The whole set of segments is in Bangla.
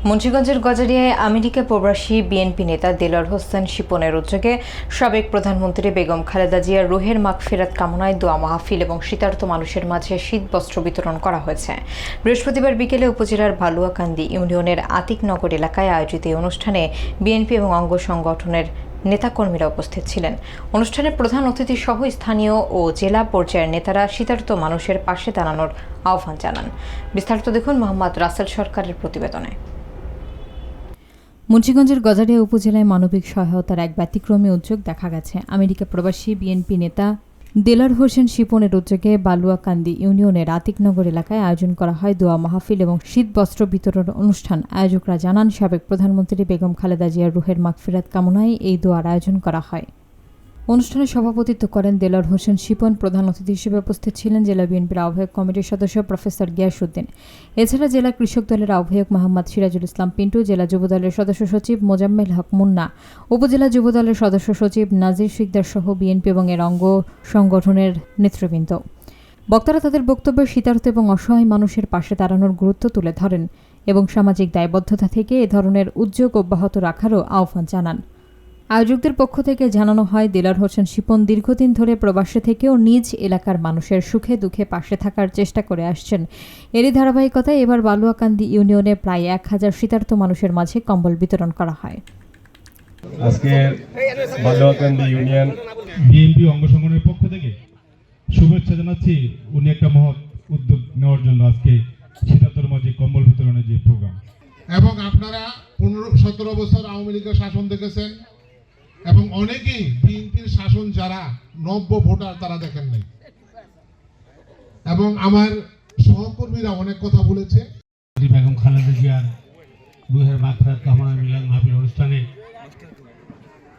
মুন্সিগঞ্জের গজারিয়ায় আমেরিকা প্রবাসী বিএনপি নেতা দেলোয়ার হোসেন শিপনের উদ্যোগে সাবেক প্রধানমন্ত্রী বেগম খালেদা জিয়ার রুহের মাগফিরাত কামনায় দোয়া মাহফিল এবং শীতার্ত মানুষের মাঝে শীত বস্ত্র বিতরণ করা হয়েছে। বৃহস্পতিবার বিকেলে উপজেলার বালুয়াকান্দি ইউনিয়নের আতিকনগর এলাকায় আয়োজিত এই অনুষ্ঠানে বিএনপি এবং অঙ্গ সংগঠনের নেতাকর্মীরা উপস্থিত ছিলেন। অনুষ্ঠানে প্রধান অতিথি সহ স্থানীয় ও জেলা পর্যায়ের নেতারা শীতার্ত মানুষের পাশে দাঁড়ানোর আহ্বান জানান। বিস্তারিত দেখুন মোহাম্মদ রাসেল সরকারের প্রতিবেদনে। মুন্সিগঞ্জের গজারিয়া উপজেলায় মানবিক সহায়তার এক ব্যতিক্রমী উদ্যোগ দেখা গেছে। আমেরিকা প্রবাসী বিএনপি নেতা দেলোয়ার হোসেন শিপনের উদ্যোগে বালুয়াকান্দি ইউনিয়নের আতিকনগর এলাকায় আয়োজন করা হয় দোয়া মাহফিল এবং শীত বস্ত্র বিতরণ অনুষ্ঠান। আয়োজকরা জানান, সাবেক প্রধানমন্ত্রী বেগম খালেদা জিয়ার রুহের মাগফিরাত কামনায় এই দোয়ার আয়োজন করা হয়। অনুষ্ঠানে সভাপতিত্ব করেন দেলোয়ার হোসেন শিপন। প্রধান অতিথি হিসেবে উপস্থিত ছিলেন জেলা বিএনপির আহ্বায়ক কমিটির সদস্য প্রফেসর গিয়াসউদ্দিন। এছাড়া জেলা কৃষক দলের আহ্বায়ক মোহাম্মদ সিরাজুল ইসলাম পিন্টু, জেলা যুব দলের সদস্য সচিব মোজাম্মেল হক মুন্না, উপজেলা যুব দলের সদস্য সচিব নাজির শিকদার সহ বিএনপি এবং এর অঙ্গ সংগঠনের নেতৃবৃন্দ। বক্তারা তাদের বক্তব্যে শীতার্ত এবং অসহায় মানুষের পাশে দাঁড়ানোর গুরুত্ব তুলে ধরেন এবং সামাজিক দায়বদ্ধতা থেকে এ ধরনের উদ্যোগ অব্যাহত রাখারও আহ্বান জানান। আয়োজকদের পক্ষ থেকে জানানো হয়, দেলোয়ার হোসেন শিপন দীর্ঘদিন ধরে প্রবাসে থেকেও নিজ এলাকার মানুষের সুখে দুঃখে পাশে থাকার চেষ্টা করে আসছেন। এরই ধারাবাহিকতায় এবার বালুয়াকান্দি ইউনিয়নে প্রায় 1000 শীতার্ত মানুষের মাঝে কম্বল বিতরণ করা হয়। আজকে বালুয়াকান্দি ইউনিয়ন বিএনপি অঙ্গ সংগঠনের পক্ষ থেকে শুভেচ্ছা জানাচ্ছি। উনি একটা মহৎ উদ্যোগ নেওয়ার জন্য আজকে শীতার্তর মাঝে কম্বল বিতরণের যে প্রোগ্রাম। এবং আপনারা 15-17 বছর আওয়ামী লীগের শাসন দেখেছেন এবং অনেকেই বিএনপির শাসন যারা নব্য ভোটার তারা দেখেন নাই। এবং আমার সহকর্মীরা অনেক কথা বলেছে। বেগম খালেদা জিয়ার রুহের মাগফিরাত কামনা মিলাদ মাহফিল অনুষ্ঠানে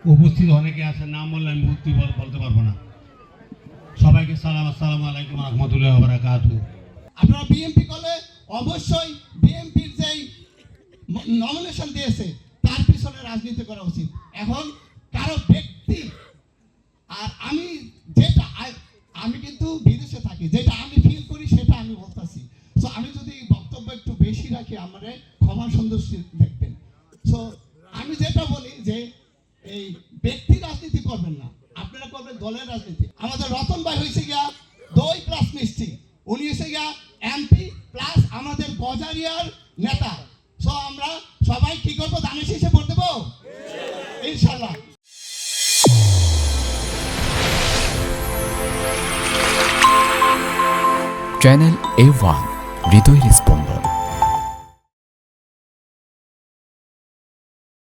উপস্থিত অনেকে আছেন, নাম বললে আমি বলতে পারবো না। সবাইকে সালাম, আসসালামু আলাইকুম ওয়া রাহমাতুল্লাহি ওয়া বারাকাতুহু। আপনারা বিএনপি করলে অবশ্যই বিএনপির যেই নমিনেশন দিয়েছে তার পিছনে রাজনীতি করা উচিত। এখন কারো ব্যক্তি আর আমি কিন্তু বিদেশে থাকি, যেটা আমি ফিল করি সেটা আমি বলতেছি। সো আমি যদি বক্তব্য একটু বেশি রাখি আমারে ক্ষমা সুন্দর দেখবেন। সো আমি যেটা বলি যে এই ব্যক্তি রাজনীতি করবেন না, আপনারা করবেন দলের রাজনীতি। আমাদের রতন ভাই হয়েছে গিয়া দই প্লাস মিষ্টি, উনি হয়েছে গিয়া এমপি প্লাস আমাদের গজারিয়ার নেতা। সো আমরা সবাই কি করবো, দানের শীষে ভোট দেবো ইনশাল্লাহ। চ্যানেল A1 হৃদয়ের স্পন্দন।